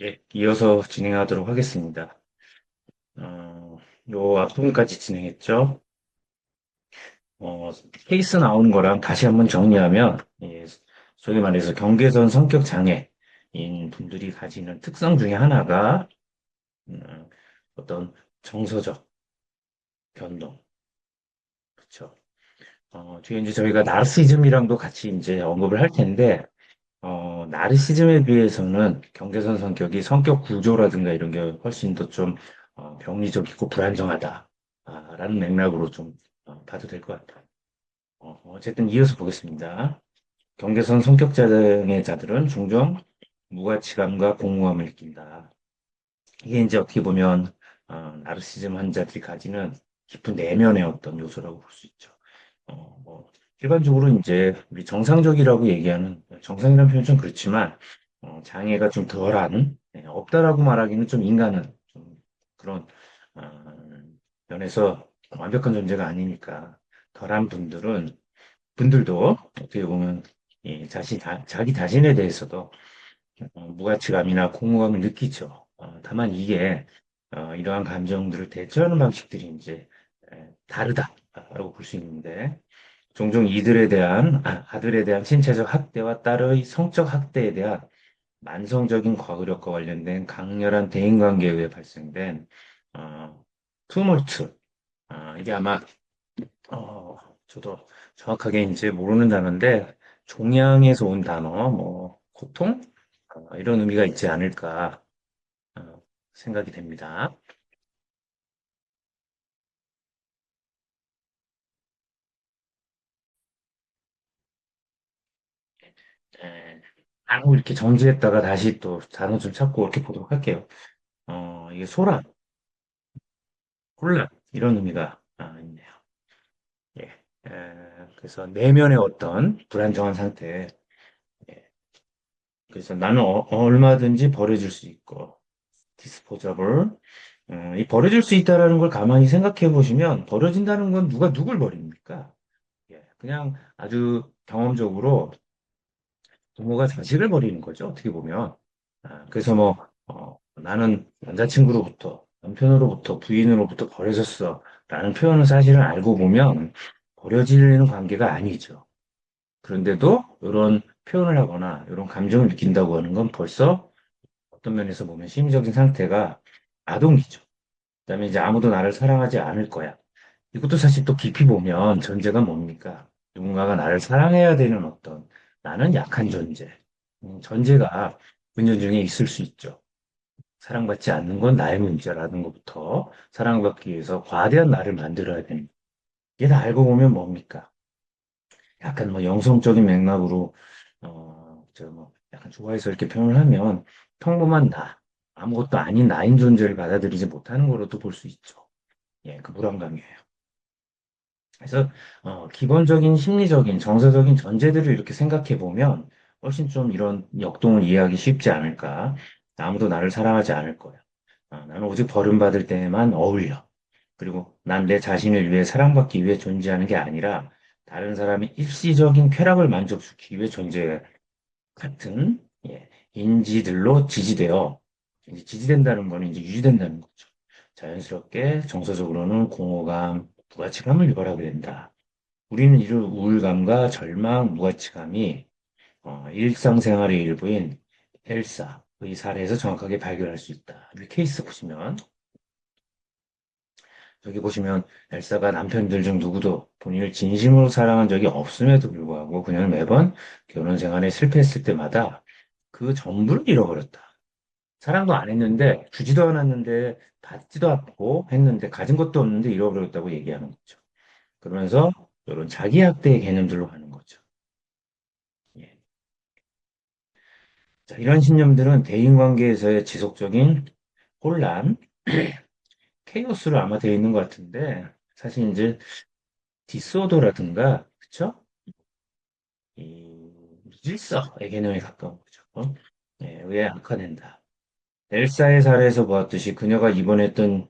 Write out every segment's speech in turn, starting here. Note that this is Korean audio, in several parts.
예, 이어서 진행하도록 하겠습니다. 어, 요 앞부분까지 진행했죠. 케이스 나오는 거랑 다시 한번 정리하면, 소위 말해서 경계선 성격 장애인 분들이 가지는 특성 중에 하나가, 음, 어떤 정서적 변동. 그렇죠. 뒤에 이제 저희가 나르시즘이랑도 같이 이제 언급을 할 텐데, 나르시즘에 비해서는 경계선 성격이 성격 구조라든가 이런 게 훨씬 더 좀 병리적이고 불안정하다. 라는 맥락으로 좀 봐도 될 것 같아요. 어쨌든 이어서 보겠습니다. 경계선 성격장애 자들은 종종 무가치감과 공허함을 느낀다. 이게 이제 어떻게 보면 나르시즘 환자들이 가지는 깊은 내면의 어떤 요소라고 볼 수 있죠. 뭐 일반적으로 이제 우리 정상적이라고 얘기하는 정상이라는 표현 좀 그렇지만 장애가 좀 덜한 없다라고 말하기는 좀 인간은 좀 그런 어, 면에서 완벽한 존재가 아니니까 덜한 분들도 어떻게 보면 자기 자신에 대해서도 무가치감이나 공허감을 느끼죠. 다만 이게 이러한 감정들을 대처하는 방식들이 이제 다르다라고 볼 수 있는데 종종 아들에 대한 신체적 학대와 딸의 성적 학대에 대한 만성적인 과거력과 관련된 강렬한 대인관계에 의해 발생된 어, 투몰트. 이게 아마 저도 정확하게 이제 모르는 단어인데 종양에서 온 단어, 뭐 고통 이런 의미가 있지 않을까 어, 생각이 됩니다. 에, 바로 이렇게 정지했다가 다시 또 단어 좀 찾고 이렇게 보도록 할게요. 이게 소란, 혼란 이런 의미가 있네요. 예. 그래서 내면의 어떤 불안정한 상태. 예. 그래서 나는 얼마든지 버려질 수 있고, disposable. 이 버려질 수 있다라는 걸 가만히 생각해 보시면, 버려진다는 건 누가 누굴 버립니까? 예. 그냥 아주 경험적으로 부모가 자식을 버리는 거죠. 어떻게 보면. 그래서 뭐, 나는 남자친구로부터, 남편으로부터, 부인으로부터 버려졌어. 라는 표현은 사실은 알고 보면 버려지는 관계가 아니죠. 그런데도 이런 표현을 하거나 이런 감정을 느낀다고 하는 건 벌써 어떤 면에서 보면 심리적인 상태가 아동이죠. 그다음에 이제 아무도 나를 사랑하지 않을 거야. 이것도 사실 또 깊이 보면 전제가 뭡니까? 누군가가 나를 사랑해야 되는 어떤 나는 약한 존재. 전제가 은연중에 있을 수 있죠. 사랑받지 않는 건 나의 문제라는 것부터 사랑받기 위해서 과대한 나를 만들어야 되는. 이게 다 알고 보면 뭡니까? 약간 뭐 영성적인 맥락으로 저 뭐 약간 좋아해서 이렇게 표현을 하면 평범한 나, 아무것도 아닌 나인 존재를 받아들이지 못하는 거로도 볼 수 있죠. 예, 그 불안감이에요. 그래서 기본적인 심리적인 정서적인 전제들을 이렇게 생각해 보면 훨씬 좀 이런 역동을 이해하기 쉽지 않을까. 아무도 나를 사랑하지 않을 거야. 나는 오직 버림받을 때에만 어울려. 그리고 난 내 자신을 위해 사랑받기 위해 존재하는 게 아니라 다른 사람의 일시적인 쾌락을 만족시키기 위해 존재 같은 인지들로 지지되어 이제 지지된다는 거는 이제 유지된다는 거죠. 자연스럽게 정서적으로는 공허감, 무가치감을 유발하게 된다. 우리는 이런 우울감과 절망, 무가치감이 일상생활의 일부인 엘사의 사례에서 정확하게 발견할 수 있다. 이 케이스 보시면 여기 보시면 엘사가 남편들 중 누구도 본인을 진심으로 사랑한 적이 없음에도 불구하고 그녀는 매번 결혼 생활에 실패했을 때마다 그 전부를 잃어버렸다. 사랑도 안 했는데 주지도 않았는데 받지도 않고 했는데 가진 것도 없는데 잃어버렸다고 얘기하는 거죠. 그러면서 이런 자기 학대의 개념들로 가는 거죠. 예. 자, 이런 신념들은 대인관계에서의 지속적인 혼란, 케이오스로 아마 되어 있는 것 같은데 사실 이제 디소더라든가 그쵸? 이 무질서의 개념에 가까운 거죠. 예, 왜 악화된다. 엘사의 사례에서 보았듯이 그녀가 입원했던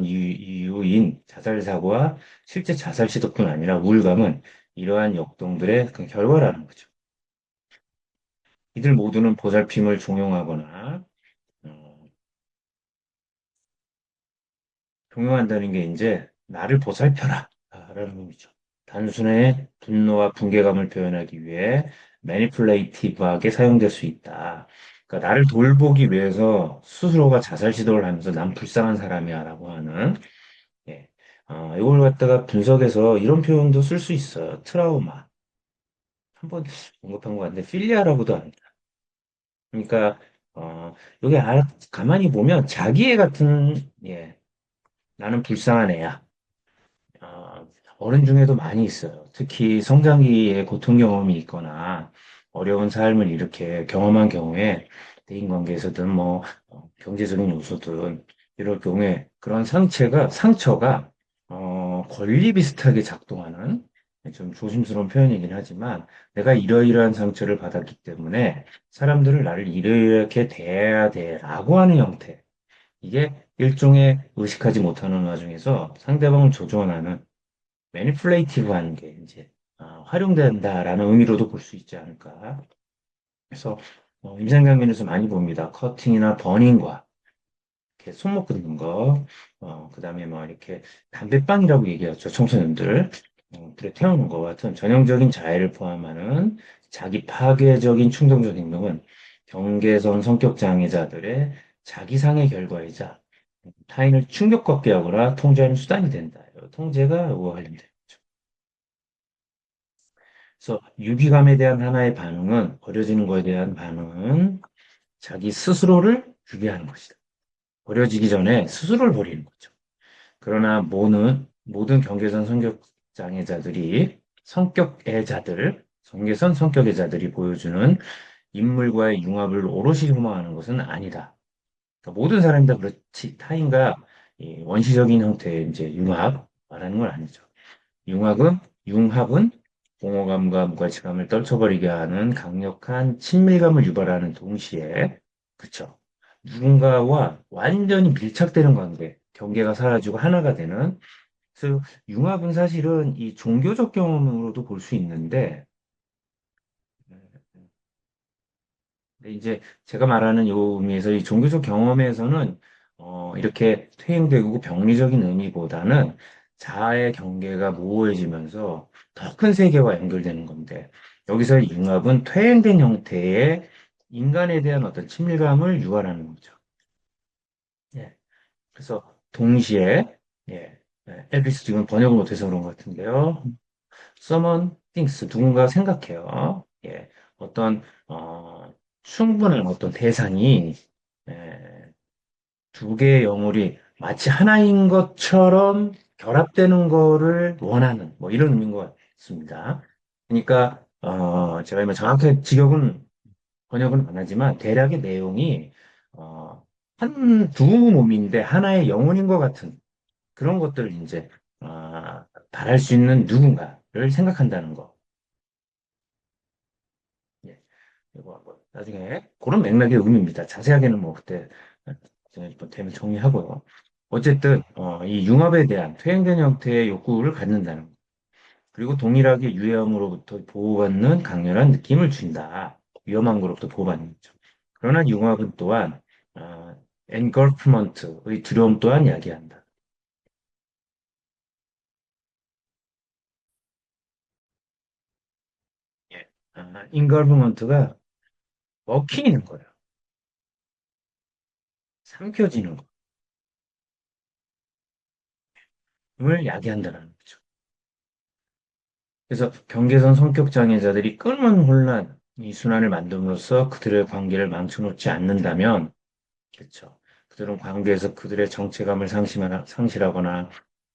이유인 자살 사고와 실제 자살 시도뿐 아니라 우울감은 이러한 역동들의 그 결과라는 거죠. 이들 모두는 보살핌을 종용하거나 어, 종용한다는 게 이제 나를 보살펴라 라는 의미죠. 단순히 분노와 분개감을 표현하기 위해 매니플레이티브하게 사용될 수 있다. 그러니까 나를 돌보기 위해서 스스로가 자살 시도를 하면서 난 불쌍한 사람이야 라고 하는 예. 이걸 갖다가 분석해서 이런 표현도 쓸 수 있어요. 트라우마. 한번 언급한 것 같은데 필리아라고도 합니다. 그러니까 여기 가만히 보면 자기애 같은 예, 나는 불쌍한 애야. 어, 어른 중에도 많이 있어요. 특히 성장기에 고통 경험이 있거나 어려운 삶을 이렇게 경험한 경우에 대인관계에서든 뭐 경제적인 요소든 이럴 경우에 그런 상처가 권리 비슷하게 작동하는 좀 조심스러운 표현이긴 하지만 내가 이러이러한 상처를 받았기 때문에 사람들을 나를 이렇게 대해야 돼라고 하는 형태. 이게 일종의 의식하지 못하는 와중에서 상대방을 조종하는 매니플레이티브한 게 이제 활용된다라는 의미로도 볼 수 있지 않을까. 그래서 임상 장면에서 많이 봅니다. 커팅이나 버닝과 이렇게 손목 긋는 거, 그다음에 뭐 이렇게 담배빵이라고 얘기하죠. 청소년들 불에 태우는 것 같은 전형적인 자해를 포함하는 자기 파괴적인 충동적 행동은 경계선 성격 장애자들의 자기상의 결과이자 타인을 충격받게 하거나 통제하는 수단이 된다. 통제가 이거 관련돼요. 그래서 유기감에 대한 하나의 반응은 버려지는 것에 대한 반응은 자기 스스로를 유기하는 것이다. 버려지기 전에 스스로를 버리는 거죠. 그러나 모든 경계선 성격 장애자들이 경계선 성격애자들이 보여주는 인물과의 융합을 오롯이 혐오하는 것은 아니다. 그러니까 모든 사람이 다 그렇지 타인과 이 원시적인 형태의 이제 융합 말하는 건 아니죠. 융합은 융합은 공허감과 무가치감을 떨쳐버리게 하는 강력한 친밀감을 유발하는 동시에 그쵸? 누군가와 완전히 밀착되는 관계, 경계가 사라지고 하나가 되는 그래서 융합은 사실은 이 종교적 경험으로도 볼 수 있는데 근데 이제 제가 말하는 요 의미에서 이 종교적 경험에서는 이렇게 퇴행되고 병리적인 의미보다는 자아의 경계가 모호해지면서 더 큰 세계와 연결되는 건데 여기서 융합은 퇴행된 형태의 인간에 대한 어떤 친밀감을 유발하는 거죠. 예. 그래서 동시에 예. 엘비스 지금 번역을 못해서 그런 것 같은데요. Someone thinks 누군가 생각해요. 예, 어떤 충분한 어떤 대상이 예, 두 개의 영혼이 마치 하나인 것처럼 결합되는 거를 원하는 뭐 이런 의미인 것 같습니다. 그러니까 제가 이뭐 정확하게 직역은 번역은 안 하지만 대략의 내용이 어, 한 두 몸인데 하나의 영혼인 것 같은 그런 것들을 이제 바랄 수 있는 누군가를 생각한다는 거. 예, 이거 한번 나중에 그런 맥락의 의미입니다. 자세하게는 뭐 그때 뭐 되면 정리하고요. 어쨌든 이 융합에 대한 퇴행된 형태의 욕구를 갖는다는 거. 그리고 동일하게 유해함으로부터 보호받는 강렬한 느낌을 준다. 위험한 것로부터 보호받는 거죠. 그러나 융합은 또한 engulfment의 두려움 또한 야기한다. 예. engulfment가 먹히는 거예요. 삼켜지는 걸 야기한다는 거죠. 그래서 경계선 성격 장애자들이 끊은 혼란, 이 순환을 만듦으로써 그들의 관계를 망쳐놓지 않는다면, 그렇죠. 그들은 관계에서 그들의 정체감을 상실하거나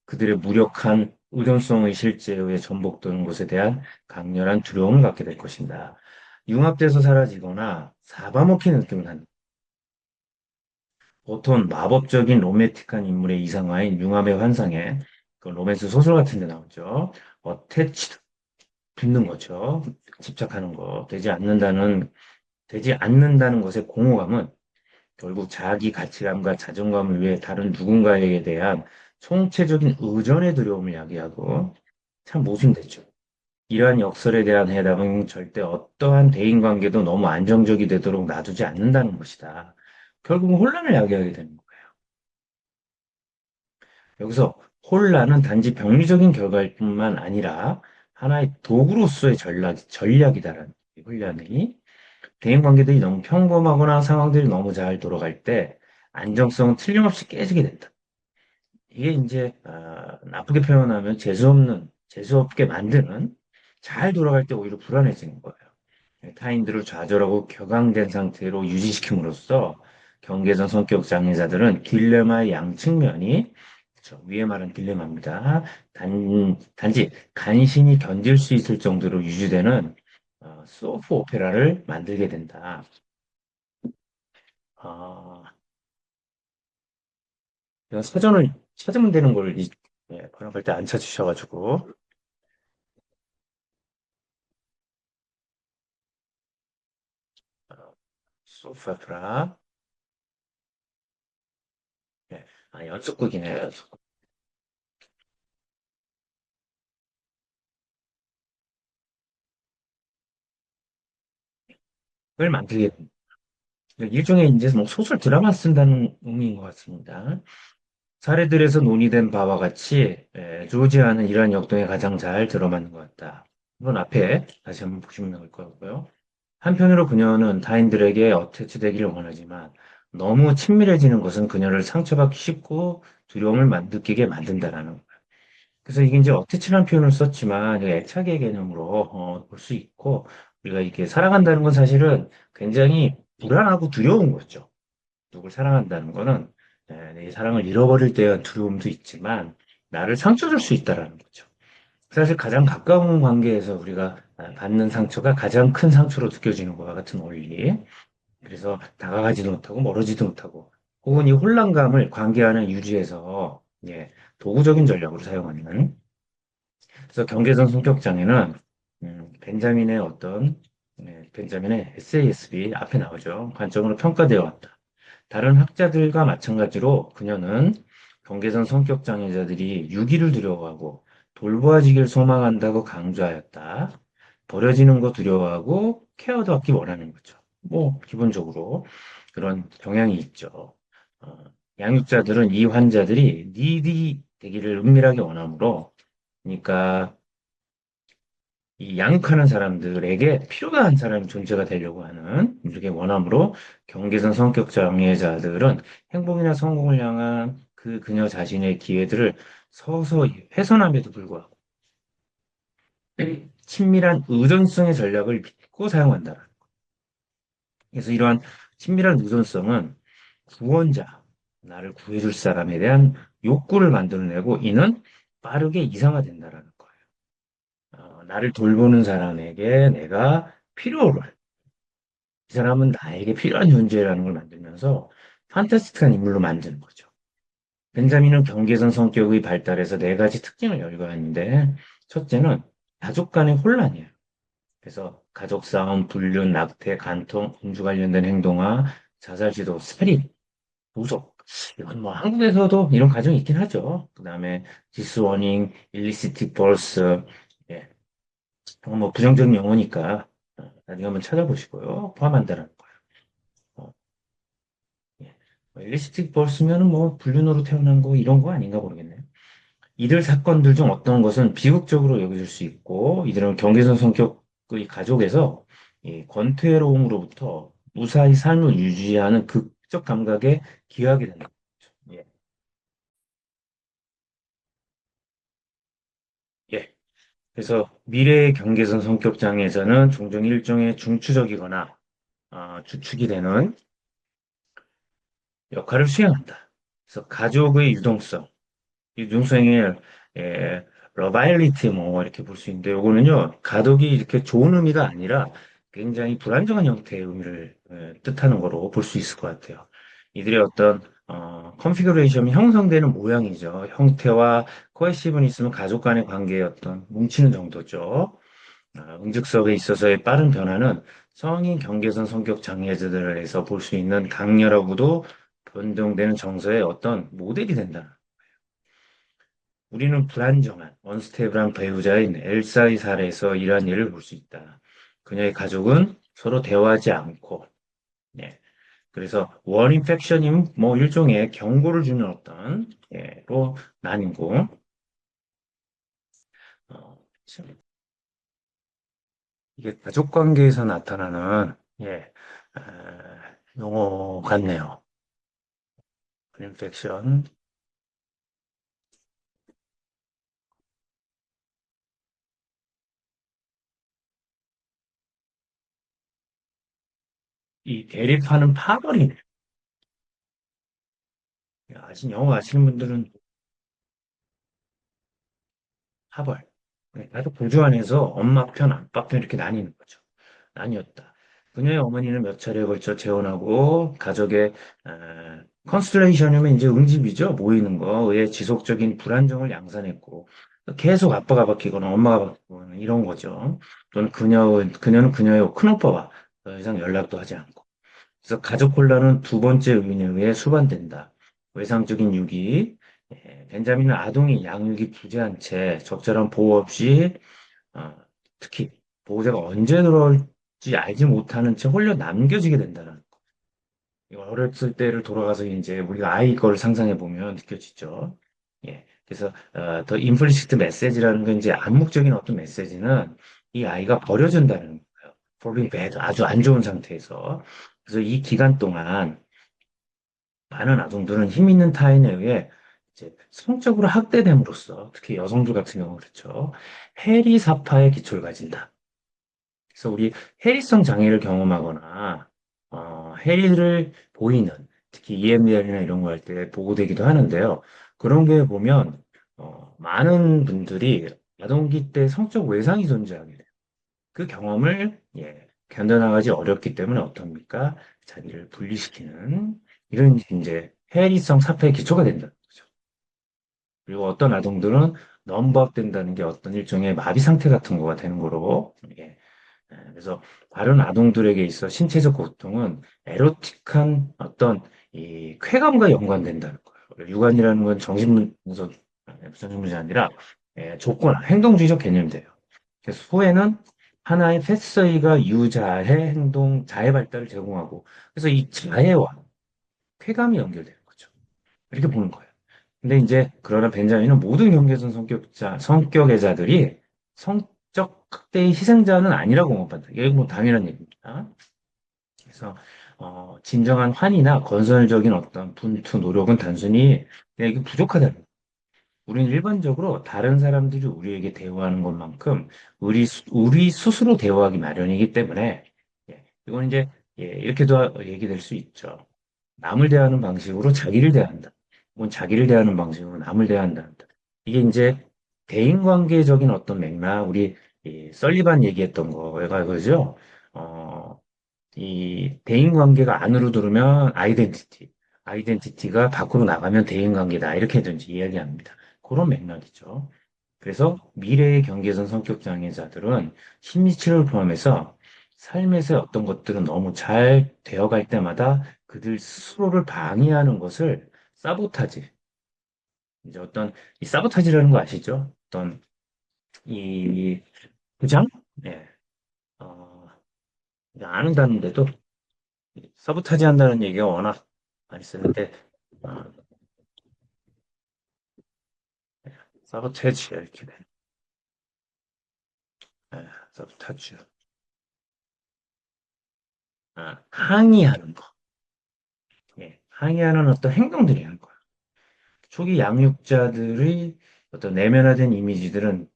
그들의 무력한 의존성의 실제에 전복되는 것에 대한 강렬한 두려움을 갖게 될 것입니다. 융합돼서 사라지거나 잡아먹히는 느낌을 갖는 보통 마법적인 로맨틱한 인물의 이상화인 융합의 환상에 그 로맨스 소설 같은 데 나오죠. 어태치드 붙는 거죠. 집착하는 거. 되지 않는다는 것의 공허감은 결국 자기 가치감과 자존감을 위해 다른 누군가에게 대한 총체적인 의존의 두려움을 야기하고 참 모순되죠. 이러한 역설에 대한 해답은 절대 어떠한 대인관계도 너무 안정적이 되도록 놔두지 않는다는 것이다. 결국은 혼란을 야기하게 되는 거예요. 여기서 혼란은 단지 병리적인 결과일 뿐만 아니라 하나의 도구로서의 전략이다라는 이 혼란이 대인관계들이 너무 평범하거나 상황들이 너무 잘 돌아갈 때 안정성은 틀림없이 깨지게 된다. 이게 이제 나쁘게 표현하면 재수없게 만드는 잘 돌아갈 때 오히려 불안해지는 거예요. 타인들을 좌절하고 격앙된 상태로 유지시킴으로써 경계선 성격 장애자들은 딜레마의 양측면이 그렇죠. 위에 말한 딜레마입니다. 단지 간신히 견딜 수 있을 정도로 유지되는 소프 오페라를 만들게 된다. 아, 그냥 사전을 찾으면 되는 걸 번역할 때 안 찾으셔가지고 소프 오페라 예. 연속극이네요. 연속극을 만들게 됩니다. 일종의 이제 뭐 소설 드라마 쓴다는 의미인 것 같습니다. 사례들에서 논의된 바와 같이 조지아는 이러한 역동에 가장 잘 들어맞는 것 같다. 이건 앞에 다시 한번 보시면 나올 거고요. 한편으로 그녀는 타인들에게 어태치되기를 원하지만 너무 친밀해지는 것은 그녀를 상처받기 쉽고 두려움을 느끼게 만든다라는 거예요. 그래서 이게 이제 어태치라는 표현을 썼지만 이게 애착의 개념으로 볼 수 있고 우리가 이렇게 사랑한다는 건 사실은 굉장히 불안하고 두려운 거죠. 누굴 사랑한다는 거는 내 사랑을 잃어버릴 때의 두려움도 있지만 나를 상처 줄 수 있다라는 거죠. 사실 가장 가까운 관계에서 우리가 받는 상처가 가장 큰 상처로 느껴지는 것과 같은 원리. 그래서 다가가지도 못하고 멀어지도 못하고 혹은 이 혼란감을 관계 안에 유지해서 도구적인 전략으로 사용하는 그래서 경계선 성격 장애는 벤자민의 벤자민의 SASB 앞에 나오죠. 관점으로 평가되어 왔다. 다른 학자들과 마찬가지로 그녀는 경계선 성격 장애자들이 유기를 두려워하고 돌보아지길 소망한다고 강조하였다. 버려지는 거 두려워하고 케어도 받기 원하는 거죠. 뭐 기본적으로 그런 경향이 있죠. 어, 양육자들은 이 환자들이 니디 되기를 은밀하게 원하므로 그러니까 이 양육하는 사람들에게 필요한 사람이 존재가 되려고 하는 이렇게 원함으로 경계선 성격 장애자들은 행복이나 성공을 향한 그녀 자신의 기회들을 서서히 훼손함에도 불구하고 친밀한 의존성의 전략을 믿고 사용한다. 그래서 이러한 친밀한 의존성은 구원자, 나를 구해줄 사람에 대한 욕구를 만들어내고 이는 빠르게 이상화된다라는 거예요. 나를 돌보는 사람에게 내가 필요를 이 사람은 나에게 필요한 존재라는 걸 만들면서 판타스틱한 인물로 만드는 거죠. 벤자민은 경계선 성격의 발달에서 네 가지 특징을 열거했는데 첫째는 가족 간의 혼란이에요. 그래서 가족 싸움, 불륜, 낙태, 간통, 음주 관련된 행동화, 자살 시도, 살인, 도적. 이건 뭐 한국에서도 이런 가정이 있긴 하죠. 그다음에 디스워닝, 일리시틱 벌스, 예, 뭐 부정적인 용어니까 나중에 한번 찾아보시고요. 포함한다는 거예요. 어, 예. 일리시틱 벌스면은 뭐 불륜으로 태어난 거 이런 거 아닌가 모르겠네요. 이들 사건들 중 어떤 것은 비극적으로 여겨질 수 있고 이들은 경계선 성격의 가족에서 이 권태로움으로부터 무사히 삶을 유지하는 극적 감각에 기여하게 된다. 예. 예. 그래서 미래의 경계선 성격 장애에서는 종종 일종의 중추적이거나 주축이 되는 역할을 수행한다. 그래서 가족의 유동성의 러바일리티 뭐 이렇게 볼 수 있는데 요거는요 가독이 이렇게 좋은 의미가 아니라 굉장히 불안정한 형태의 의미를 뜻하는 거로 볼 수 있을 것 같아요. 이들의 어떤 컨피그레이션이 형성되는 모양이죠. 형태와 코에시브는 있으면 가족 간의 관계의 어떤 뭉치는 정도죠. 응축성에 있어서의 빠른 변화는 성인 경계선 성격 장애자들에서 볼 수 있는 강렬하고도 변동되는 정서의 어떤 모델이 된다. 우리는 불안정한, 언스테이블한 배우자인 엘사의 사례에서 이러한 예를 볼 수 있다. 그녀의 가족은 서로 대화하지 않고, 예. 그래서 원 인펙션이면 뭐 일종의 경고를 주는 어떤, 로 나뉘고, 참, 이게 가족 관계에서 나타나는, 용어 같네요. 인펙션. 이 대립하는 파벌이네. 영어 아시는 분들은 파벌. 가족 구조 안에서 엄마 편, 아빠 편 이렇게 나뉘는 거죠. 나뉘었다. 그녀의 어머니는 몇 차례에 걸쳐 재혼하고 가족의 컨스텔레이션이면 이제 응집이죠. 모이는 거에 지속적인 불안정을 양산했고 계속 아빠가 바뀌거나 엄마가 바뀌거나 이런 거죠. 또는 그녀는 그녀의 큰오빠와 더 이상 연락도 하지 않고. 그래서 가족 혼란은 두 번째 요인에 의해 수반된다. 외상적인 유기, 벤자민은 아동이 양육이 부재한 채 적절한 보호 없이 어, 특히 보호자가 언제 들어올지 알지 못하는 채 홀려 남겨지게 된다는 거. 이거 어렸을 때를 돌아가서 이제 우리가 아이 걸 상상해 보면 느껴지죠. 예. 그래서 더 임플리시트 메시지라는 건 이제 암묵적인 어떤 메시지는 이 아이가 버려진다는 거예요. falling bad, 아주 안 좋은 상태에서. 그래서 이 기간 동안 많은 아동들은 힘 있는 타인에 의해 이제 성적으로 학대됨으로써 특히 여성들 같은 경우 그렇죠. 해리사파의 기초를 가진다. 그래서 우리 해리성 장애를 경험하거나 해리를 보이는 특히 EMDR이나 이런 거 할 때 보고되기도 하는데요. 그런 게 보면 많은 분들이 아동기 때 성적 외상이 존재하게 돼요. 그 경험을 견뎌나가지 어렵기 때문에 어떻습니까? 자기를 분리시키는 이런 이제 해리성 사파의 기초가 된다는 거죠. 그리고 어떤 아동들은 넘버된다는 게 어떤 일종의 마비 상태 같은 거가 되는 거로 그래서 다른 아동들에게 있어 신체적 고통은 에로틱한 어떤 이 쾌감과 연관된다는 거예요. 육안이라는 건 정신문제 아니라 조건, 행동주의적 개념이돼요. 그래서 후에는 하나의 패서이가 유자의 행동, 자해 발달을 제공하고 그래서 이 자해와 쾌감이 연결되는 거죠. 이렇게 보는 거예요. 근데 이제 그러나 벤자민은 모든 경계선 성격의 자들이 성적 학대의 희생자는 아니라고 공업한다. 이게 뭐 당연한 얘기입니다. 그래서 진정한 환희나 건설적인 어떤 분투, 노력은 단순히 그냥 이게 부족하다는 거예요. 우리는 일반적으로 다른 사람들이 우리에게 대우하는 것만큼 우리 스스로 대우하기 마련이기 때문에 이건 이제 이렇게도 얘기될 수 있죠. 남을 대하는 방식으로 자기를 대한다. 혹은 자기를 대하는 방식으로 남을 대한다. 이게 이제 대인관계적인 어떤 맥락, 우리 이 설리반 얘기했던 거가 그죠? 어, 이 대인관계가 안으로 들으면 아이덴티티가 밖으로 나가면 대인관계다. 이렇게든지 이야기합니다. 그런 맥락이죠. 그래서 미래의 경계선 성격 장애자들은 심리치료를 포함해서 삶에서 어떤 것들은 너무 잘 되어갈 때마다 그들 스스로를 방해하는 것을 사보타지. 이제 어떤 이 사보타지라는 거 아시죠? 어떤 이 부장? 네. 어, 안 한다는데도 사보타지 한다는 얘기가 워낙 많이 쓰는데 어, 사보타지 이렇게 돼. 네, 사보타지. 항의하는 거. 항의하는 어떤 행동들이 하는 거예요. 초기 양육자들의 어떤 내면화된 이미지들은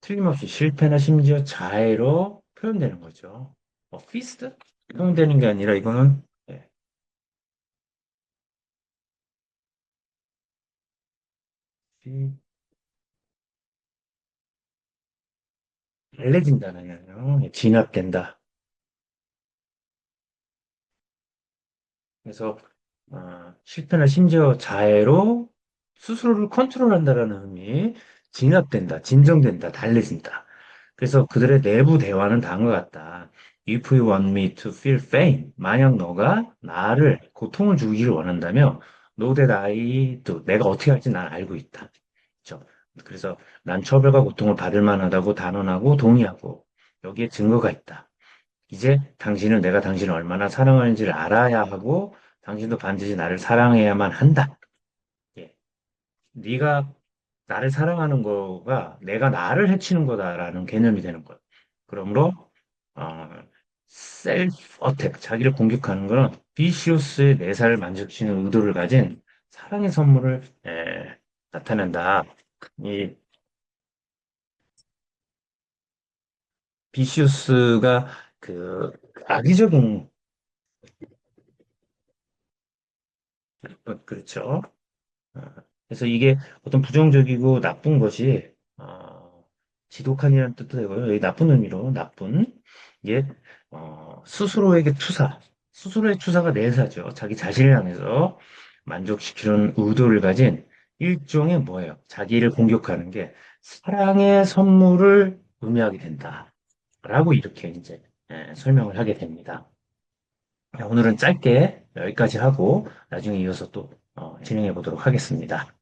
틀림없이 실패나 심지어 자해로 표현되는 거죠. 피스트? 표현되는 게 아니라 이거는 이- 달래진다는 거예요. 진압된다. 그래서 실패나 심지어 자해로 스스로를 컨트롤한다라는 의미, 진압된다, 진정된다, 달래진다. 그래서 그들의 내부 대화는 다음과 같다. If you want me to feel pain, 만약 너가 나를 고통을 주기를 원한다면, know that I do. 내가 어떻게 할지 난 알고 있다. 그래서 난 처벌과 고통을 받을 만하다고 단언하고 동의하고 여기에 증거가 있다. 이제 당신은 내가 당신을 얼마나 사랑하는지를 알아야 하고 당신도 반드시 나를 사랑해야만 한다. 예. 네가 나를 사랑하는 거가 내가 나를 해치는 거다라는 개념이 되는 거예요. 그러므로 어, 셀프 어택, 자기를 공격하는 거는 비시우스의 내사를 만족시키는 의도를 가진 사랑의 선물을 나타낸다. 이 비시우스가 그 악의적인 그렇죠. 어, 그래서 이게 어떤 부정적이고 나쁜 것이 지독한이라는 뜻도 되고요. 여기 나쁜 의미로 나쁜 이게 스스로에게 투사, 스스로의 투사가 내사죠. 자기 자신을 향해서 만족시키는 의도를 가진 일종의 뭐예요? 자기를 공격하는 게 사랑의 선물을 의미하게 된다라고 이렇게 이제 설명을 하게 됩니다. 오늘은 짧게 여기까지 하고 나중에 이어서 또 진행해 보도록 하겠습니다.